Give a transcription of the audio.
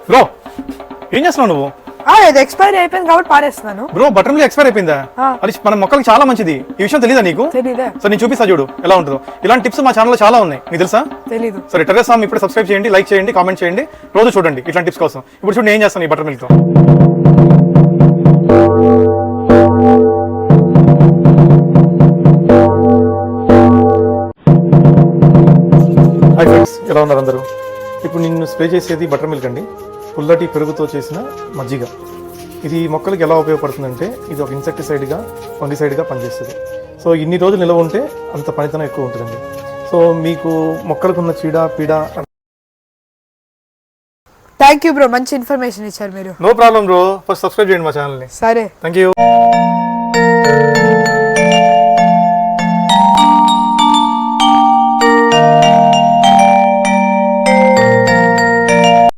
Bro ఏం చేస్తున్నావు నువ్వు? ఇది ఎక్స్పైరీ అయిపోయింది కాబట్టి పారేస్తున్నాను. బ్రో బటర్ మిల్క్ ఎక్స్పైర్ అయిపోయిందా? అది మన మొక్కలకు చాలా మంచిది. ఈ విషయం తెలీదా నీకు? తెలీదా? సో నేను చూపిస్తా చూడు ఎలా ఉంటుందో. ఇలాంటి టిప్స్ మా ఛానల్లో చాలా ఉన్నాయి, నీకు తెలుసా? తెలీదు. సరే టెర్రస్ ఫార్మ్ ఇప్పుడు సబ్స్క్రైబ్ చేయండి, లైక్ చేయండి, కామెంట్ చేయండి, రోజు చూడండి ఇట్లాంటి టిప్స్ కోసం. ఇప్పుడు చూడండి నేను ఏం చేస్తాను ఈ బటర్ మిల్క్ తో. హాయ్ ఫ్రెండ్స్, ఎలా ఉన్నారు అందరూ? ఇప్పుడు నిన్ను స్ప్రే చేసేది బటర్ మిల్క్ అండి, పుల్లటి పెరుగుతో చేసిన మజ్జిగ. ఇది మొక్కలకి ఎలా ఉపయోగపడుతుందంటే ఇది ఒక ఇన్సెక్టిసైడ్గా ఫంగిసైడ్గా పనిచేస్తుంది. సో ఇన్ని రోజులు నిల్వ ఉంటే అంత పనితనం ఎక్కువ ఉంటుందండి. సో మీకు మొక్కలకు ఉన్న చీడ పీడ. థ్యాంక్ యూ బ్రో, మంచి ఇన్ఫర్మేషన్ ఇచ్చారు మీరు. No problem bro, first subscribe చేయండి మా ఛానల్ని. సరే, థ్యాంక్ యూ.